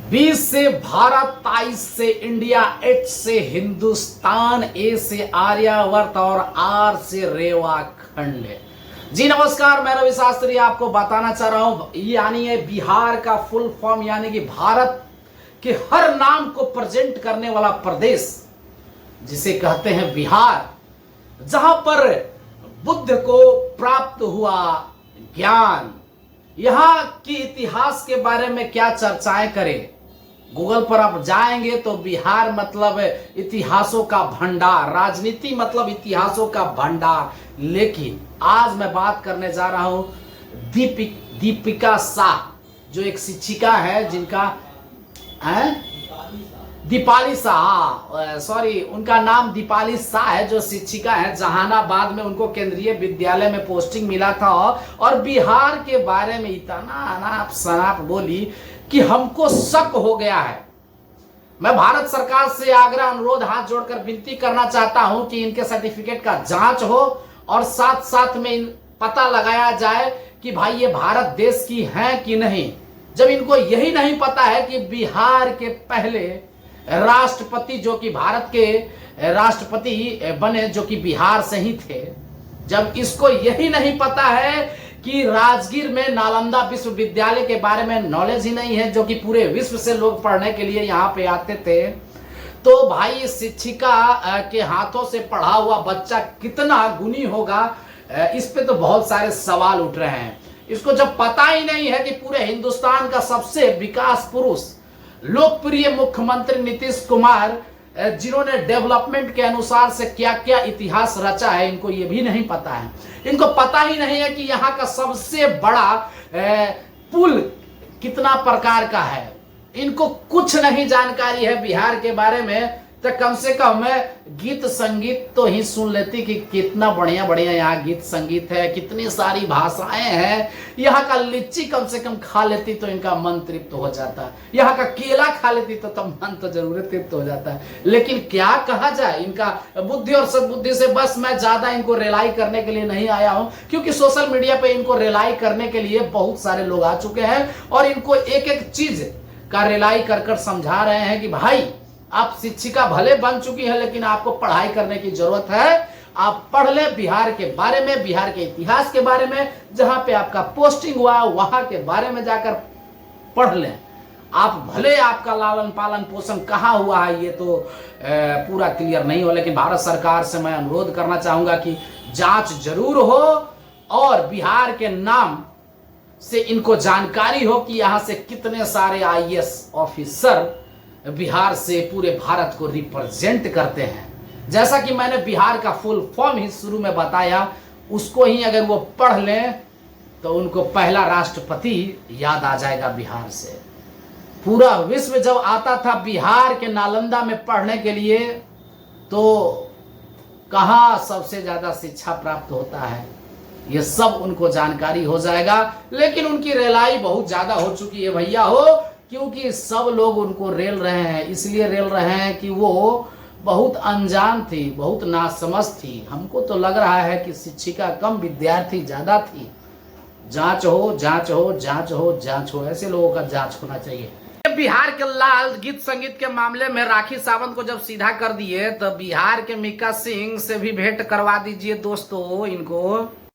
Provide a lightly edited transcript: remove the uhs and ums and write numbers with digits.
20 से भारत, 23 से India, H से हिंदुस्तान, A से आर्यावर्त और R से रेवाखंड। जी नमस्कार, मैं रवि शास्त्री आपको बताना चाह रहा हूं यानी है बिहार का फुल फॉर्म, यानी कि भारत के हर नाम को प्रेजेंट करने वाला प्रदेश जिसे कहते हैं बिहार, जहां पर बुद्ध को प्राप्त हुआ ज्ञान। यहां की इतिहास के बारे में क्या चर्चाएं करें। गूगल पर आप जाएंगे तो बिहार मतलब इतिहासों का भंडार, राजनीति मतलब इतिहासों का भंडार। लेकिन आज मैं बात करने जा रहा हूं दीपिका शाह, जो एक शिक्षिका है, जिनका दीपाली शाह, सॉरी उनका नाम दीपाली शाह है, जो शिक्षिका है। जहानाबाद में उनको केंद्रीय विद्यालय में पोस्टिंग मिला था और बिहार के बारे में इतना अनाप शनाप बोली कि हमको शक हो गया है। मैं भारत सरकार से आग्रह, अनुरोध, हाथ जोड़कर विनती करना चाहता हूं कि इनके सर्टिफिकेट का जांच हो और साथ साथ में पता लगाया जाए कि भाई ये भारत देश की हैं कि नहीं। जब इनको यही नहीं पता है कि बिहार के पहले राष्ट्रपति, जो कि भारत के राष्ट्रपति बने, जो कि बिहार से ही थे, जब इसको यही नहीं पता है कि राजगीर में नालंदा विश्वविद्यालय के बारे में नॉलेज ही नहीं है, जो कि पूरे विश्व से लोग पढ़ने के लिए यहाँ पे आते थे, तो भाई शिक्षिका के हाथों से पढ़ा हुआ बच्चा कितना गुणी होगा, इस पे तो बहुत सारे सवाल उठ रहे हैं। इसको जब पता ही नहीं है कि पूरे हिंदुस्तान का सबसे विकास पुरुष, लोकप्रिय मुख्यमंत्री नीतीश कुमार, जिन्होंने डेवलपमेंट के अनुसार से क्या क्या इतिहास रचा है, इनको ये भी नहीं पता है। इनको पता ही नहीं है कि यहाँ का सबसे बड़ा पुल कितना प्रकार का है। इनको कुछ नहीं जानकारी है बिहार के बारे में। तो कम से कम गीत संगीत तो ही सुन लेती कि कितना बढ़िया बढ़िया यहाँ गीत संगीत है, कितनी सारी भाषाएं हैं। यहाँ का लिच्ची कम से कम खा लेती तो इनका मन तृप्त हो जाता। यहाँ का केला खा लेती तो मन तो जरूर तृप्त हो जाता है। लेकिन क्या कहा जाए, इनका बुद्धि और सद्बुद्धि से बस मैं ज्यादा इनको रिलाई करने के लिए नहीं आया हूं, क्योंकि सोशल मीडिया पे इनको रिलाई करने के लिए बहुत सारे लोग आ चुके हैं और इनको एक एक चीज का रिलाई कर समझा रहे हैं कि भाई आप शिक्षिका भले बन चुकी है, लेकिन आपको पढ़ाई करने की जरूरत है। आप पढ़ ले बिहार के बारे में, बिहार के इतिहास के बारे में, जहां पे आपका पोस्टिंग हुआ वहां के बारे में जाकर पढ़ लें। आप भले आपका लालन पालन पोषण कहाँ हुआ है ये तो पूरा क्लियर नहीं हो, लेकिन भारत सरकार से मैं अनुरोध करना चाहूंगा कि जांच जरूर हो और बिहार के नाम से इनको जानकारी हो कि यहां से कितने सारे IAS ऑफिसर बिहार से पूरे भारत को रिप्रेजेंट करते हैं। जैसा कि मैंने बिहार का फुल फॉर्म ही शुरू में बताया, उसको ही अगर वो पढ़ लें तो उनको पहला राष्ट्रपति याद आ जाएगा बिहार से। पूरा विश्व जब आता था बिहार के नालंदा में पढ़ने के लिए, तो कहाँ सबसे ज्यादा शिक्षा प्राप्त होता है, ये सब उनको जानकारी हो जाएगा। लेकिन उनकी रेलाई बहुत ज्यादा हो चुकी है भैया हो, क्योंकि सब लोग उनको रेल रहे हैं। इसलिए रेल रहे हैं कि वो बहुत अनजान थी, बहुत नासमझ थी। हमको तो लग रहा है कि शिक्षिका कम, विद्यार्थी ज्यादा थी। जांच हो, जांच हो, जांच हो, जांच हो, ऐसे लोगों का जांच होना चाहिए। बिहार के लाल गीत संगीत के मामले में राखी सावंत को जब सीधा कर दिए, तो बिहार के मिक्का सिंह से भी भेंट करवा दीजिए दोस्तों इनको।